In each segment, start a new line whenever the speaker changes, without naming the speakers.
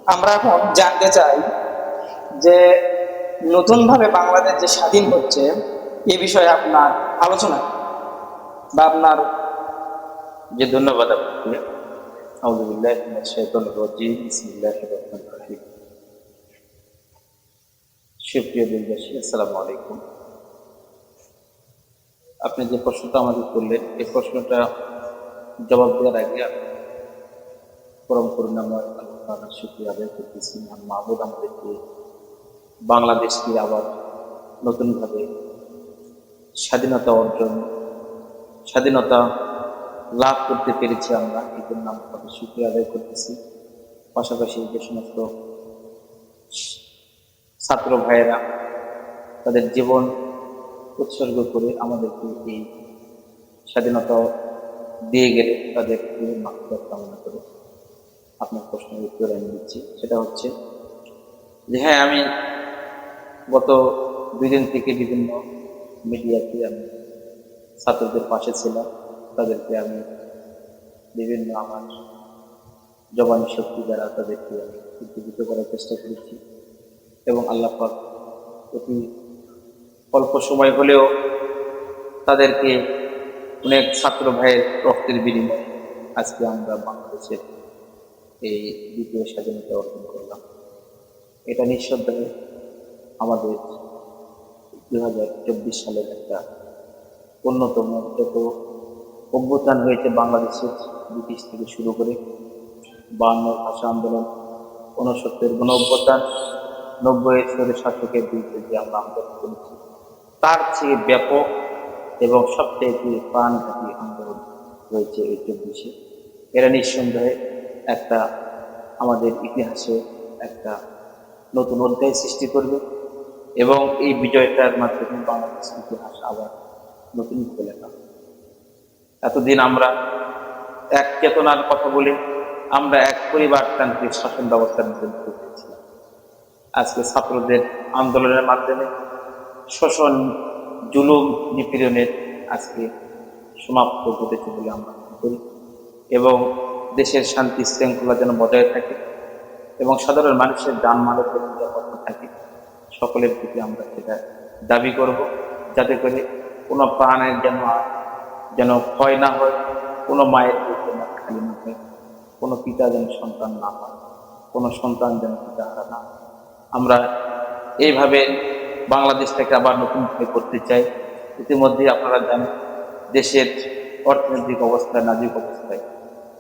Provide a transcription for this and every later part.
আমরা এখন জানতে চাই যে নতুনভাবে বাংলাদেশ যে স্বাধীন হচ্ছে এ বিষয়ে আপনার আলোচনা বা আপনার।
জি, ধন্যবাদ আপনাকে। আউযুবিল্লাহি মিনাশ শাইতানির রাজিম। বিসমিল্লাহির রহমানির রহিম। সুপ্রিয় দেশবাসী, আসসালামু আলাইকুম। আপনি যে প্রশ্নটা আমাকে করলেন, এই প্রশ্নটা জবাব দেওয়ার আগে আমি পরম করুণাময় আল্লাহ তাআলার শুকরিয়া আদায় করতেছি। মাহবুব আমাদেরকে বাংলাদেশকে আবার নতুনভাবে স্বাধীনতা অর্জন, স্বাধীনতা লাভ করতে পেরেছি আমরা, এই জন্য আমরা তাদের শুকরিয়া আদায় করতেছি। পাশাপাশি যে সমস্ত ছাত্র ভাইয়েরা তাদের জীবন উৎসর্গ করে আমাদেরকে এই স্বাধীনতা দিয়ে গেলে তাদের মাহফিরাত কামনা করে আপনার প্রশ্নের উত্তর আমি দিচ্ছি। সেটা হচ্ছে যে হ্যাঁ, আমি গত 2 দিন থেকে বিভিন্ন মিডিয়াতে আমি ছাত্রদের পাশে ছিলাম। তাদেরকে আমি বিভিন্ন আমার জবানি শক্তি দ্বারা তাদেরকে আমি উদ্দীপিত করার চেষ্টা করেছি এবং আল্লাহ পাক অতি অল্প সময় হলেও তাদেরকে অনেক ছাত্র ভাইয়ের রক্তের বিনিময়ে আজকে আমরা বাংলাদেশের এই দ্বিতীয় স্বাধীনতা অর্জন করলাম। এটা নিঃসন্দেহে আমাদের 2024 সালের একটা অন্যতম যত অভ্যুত্থান হয়েছে বাংলাদেশের ব্রিটিশ থেকে শুরু করে 52 ভাষা আন্দোলন, 69 গণ অভ্যুত্থান, 90 সালের শাসকের বিরুদ্ধে যে আমরা আন্দোলন করেছি, তার চেয়ে ব্যাপক এবং সবচেয়ে প্রাণঘাতী আন্দোলন রয়েছে এই 24-এ। এরা নিঃসন্দেহে একটা আমাদের ইতিহাসে একটা নতুন অধ্যায় সৃষ্টি করবে এবং এই বিজয়টার মাধ্যমে বাংলাদেশ ইতিহাস আবার নতুন করে লেখা হবে। এতদিন আমরা এক চেতনার কথা বলে আমরা এক পরিবারতান্ত্রিক শাসন ব্যবস্থার জন্য পেয়েছিলাম। আজকে ছাত্রদের আন্দোলনের মাধ্যমে শোষণ, জুলুম, নিপীড়নের আজকে সমাপ্ত ঘটেছে বলে আমরা মনে করি এবং দেশের শান্তি শৃঙ্খলা যেন বজায় থাকে এবং সাধারণ মানুষের যানমালের যেন নিরাপত্তা থাকে, সকলের প্রতি আমরা সেটা দাবি করব, যাতে করে কোনো প্রাণের যেন ক্ষয় না হয়, কোনো মায়ের যেন খালি না হয়, কোনো পিতা যেন সন্তান না হয়, কোনো সন্তান যেন পিতা হারা না হয়। আমরা এইভাবে বাংলাদেশটাকে আবার নতুনভাবে করতে চাই। ইতিমধ্যে আপনারা জানেন দেশের অর্থনৈতিক অবস্থা নাজুক অবস্থায়,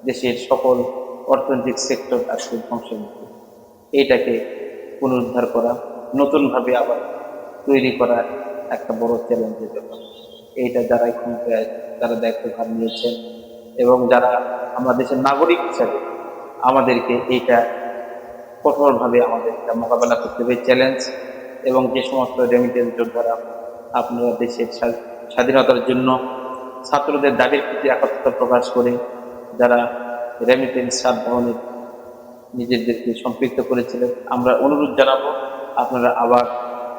দেশের সকল অর্থনৈতিক সেক্টর আজকে ধ্বংসের মুখে। এইটাকে পুনরুদ্ধার করা, নতুনভাবে আবার তৈরি করা একটা বড় চ্যালেঞ্জের ব্যাপার। এইটা যারাই ক্ষমতায়, যারা দায়িত্বভার নিয়েছেন এবং যারা আমরা দেশের নাগরিক হিসাবে আমাদেরকে এইটা কঠোরভাবে আমাদের এটা মোকাবেলা করতে হবে চ্যালেঞ্জ। এবং যে সমস্ত রেমিটেন্স যোদ্ধারা আপনারা দেশের স্বাধীনতার জন্য ছাত্রদের দাবির প্রতি একাত্মতা প্রকাশ করে যারা রেমিটেন্স সাধারণের নিজেদেরকে সম্পৃক্ত করেছিলেন, আমরা অনুরোধ জানাবো আপনারা আবার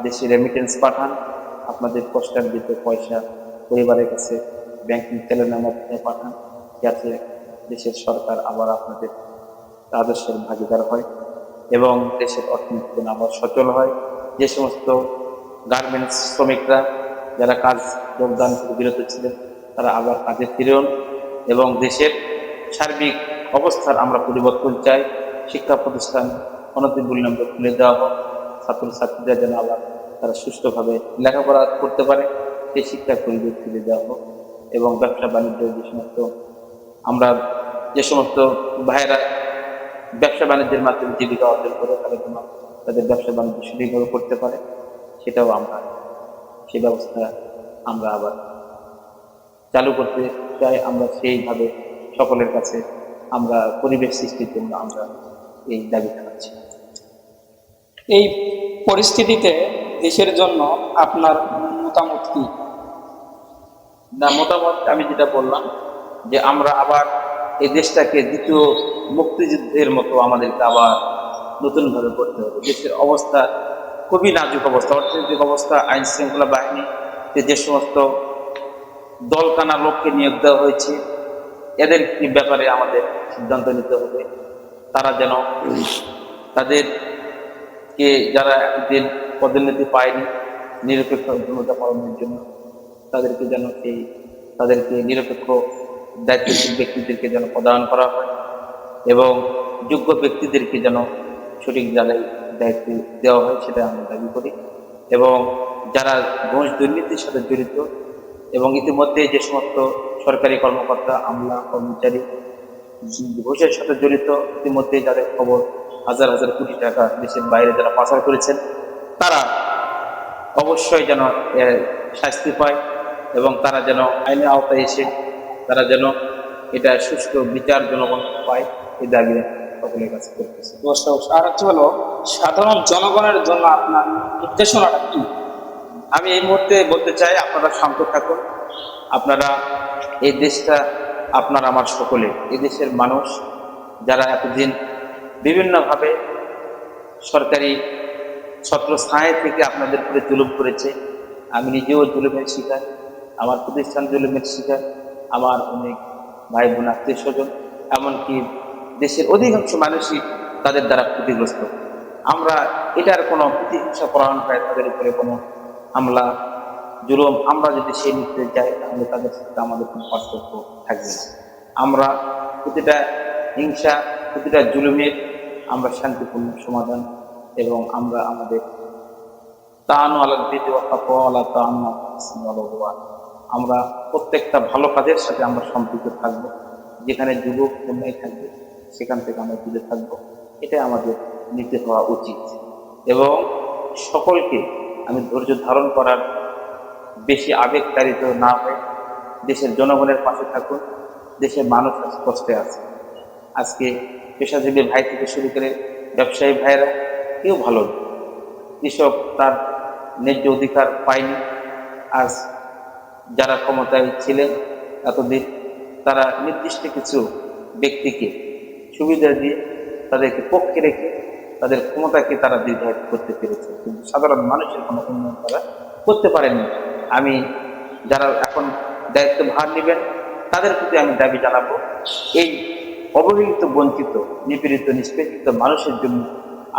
দেশে রেমিটেন্স পাঠান। আপনাদের কষ্টার্জিত পয়সা পরিবারের কাছে ব্যাংকিং চ্যানেলের মাধ্যমে পাঠান, যাতে দেশের সরকার আবার আপনাদের রাজস্বের ভাগিদার হয় এবং দেশের অর্থনীতি যেন আবার সচল হয়। যে সমস্ত গার্মেন্টস শ্রমিকরা যারা কাজ যোগদান থেকে বিরত ছিলেন, তারা আবার কাজে ফিরেন এবং দেশের সার্বিক অবস্থার আমরা পরিবর্তন চাই। শিক্ষা প্রতিষ্ঠান অনতিবিলম্বে খুলে দেওয়া হোক, ছাত্রছাত্রীরা যেন আবার তারা সুষ্ঠুভাবে লেখাপড়া করতে পারে, সেই শিক্ষা পরিবেশ ফিরে দেওয়া হোক এবং ব্যবসা বাণিজ্য যে সমস্ত ভাইয়েরা ব্যবসা বাণিজ্যের মাধ্যমে জীবিকা অর্জন করে তারা যেন তাদের ব্যবসা বাণিজ্য সঠিকভাবে করতে পারে, সেটাও আমরা সেই ব্যবস্থা আমরা আবার চালু করতে চাই। আমরা সেইভাবে সকলের কাছে আমরা পরিবেশ সৃষ্টির জন্য আমরা এই দাবি জানাচ্ছি।
এই পরিস্থিতিতে দেশের জন্য আপনার মতামত কি?
না, মতামত আমি যেটা বললাম যে আমরা আবার এই দেশটাকে দ্বিতীয় মুক্তিযুদ্ধের মতো আমাদেরকে আবার নতুনভাবে করতে হবে। দেশের অবস্থা খুবই নাজুক অবস্থা, অর্থনৈতিক অবস্থা, আইন শৃঙ্খলা বাহিনী যে সমস্ত দলকানা লোককে নিয়োগ দেওয়া হয়েছে, এদের ব্যাপারে আমাদের সিদ্ধান্ত নিতে হবে। তারা যেন তাদেরকে যারা এতদিন পদোন্নতি পায়নি নিরপেক্ষ ভূমিকা পালনের জন্য, তাদেরকে নিরপেক্ষ দায়িত্বশীল ব্যক্তিদেরকে যেন প্রদান করা হয় এবং যোগ্য ব্যক্তিদেরকে যেন সঠিক জায়গায় দায়িত্ব দেওয়া হয়, সেটা আমি দাবি করি। এবং যারা ঘুষ দুর্নীতির সাথে জড়িত এবং ইতিমধ্যে যে সমস্ত সরকারি কর্মকর্তা, আমলা, কর্মচারী ঘুষের সাথে জড়িত, ইতিমধ্যে যাদের খবর হাজার হাজার কোটি টাকা দেশের বাইরে যারা পাচার করেছেন, তারা অবশ্যই যেন শাস্তি পায় এবং তারা যেন আইনের আওতায় এসে তারা যেন এটা সুষ্ঠু বিচার জনগণ পায়, এই দাবি সকলের কাছে করতেছে।
অবশ্যই অবশ্যই। আর হচ্ছে হলো সাধারণ জনগণের জন্য আপনার নির্দেশনাটা কি?
আমি এই মুহূর্তে বলতে চাই, আপনারা শান্ত থাকুন। আপনারা এই দেশটা আপনার আমার সকলে, এই দেশের মানুষ যারা এতদিন বিভিন্নভাবে সরকারি ছত্রছায়া থেকে আপনাদের উপরে জুলুম করেছে, আমি নিজেও জুলুমের শিকার, আমার প্রতিষ্ঠান জুলুমের শিকার, আমার অনেক ভাই বোন, আত্মীয় স্বজন, এমনকি দেশের অধিকাংশ মানুষই তাদের দ্বারা ক্ষতিগ্রস্ত। আমরা এটার কোনো প্রতিহিংসা পরায়ণ হয়, তাদের উপরে কোনো হামলা জুলুম আমরা যদি সেই নিতে যাই, তাহলে তাদের সাথে আমাদের কোনো পার্থক্য থাকবে না। আমরা প্রতিটা হিংসা, প্রতিটা জুলুমের আমরা শান্তিপূর্ণ সমাধান এবং আমরা আমাদের আমরা প্রত্যেকটা ভালো কাজের সাথে আমরা সম্পৃক্ত থাকবো। যেখানে যুবক অন্যায় থাকবে সেখান থেকে আমরা দূরে থাকবো, এটা আমাদের নীতি হওয়া উচিত। এবং সকলকে আমি ধৈর্য ধারণ করার, বেশি আবেগতাড়িত না হয়ে দেশের জনগণের পাশে থাকুন। দেশের মানুষ আজ কষ্টে আছে। আজকে পেশাজীবী ভাই থেকে শুরু করে ব্যবসায়ী ভাইয়েরা কেউ ভালো নেই। কৃষক তার ন্যায্য অধিকার পায়নি। আজ যারা ক্ষমতায় ছিলেন এতদিন, তারা নির্দিষ্ট কিছু ব্যক্তিকে সুবিধা দিয়ে তাদেরকে পক্ষে রেখে তাদের ক্ষমতাকে তারা দীর্ঘায়িত করতে পেরেছে, কিন্তু সাধারণ মানুষের কোনো উন্নয়ন তারা করতে পারেনি। আমি যারা এখন দায়িত্ব ভার নেবেন তাদের প্রতি আমি দাবি জানাবো, এই অবহেলিত, বঞ্চিত, নিপীড়িত, নিষ্পেষিত মানুষের জন্য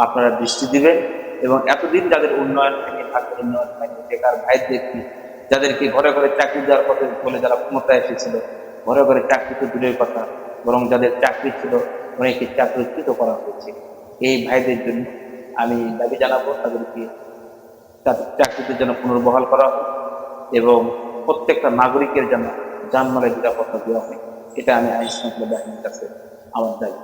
আপনারা দৃষ্টি দিবেন এবং এতদিন যাদের উন্নয়ন হয়নি, ভাগ্যের উন্নয়ন হয়নি, বেকার ভাইদেরকে, যাদেরকে ঘরে ঘরে চাকরি দেওয়ার কথা বলে যারা ক্ষমতায় এসেছিল, ঘরে ঘরে চাকরি তো দূরের কথা, বরং যাদের চাকরি ছিল অনেকে চাকরিচ্যুত করা হয়েছে, এই ভাইদের জন্য আমি দাবি জানাবো তাদেরকে চাকরিতে যেন পুনর্বহাল করা হয় এবং প্রত্যেকটা নাগরিকের যেন জানমালের নিরাপত্তা দেওয়া হয়। এটা আমি আইন শৃঙ্খলা বাহিনীর কাছে আমার দাবি।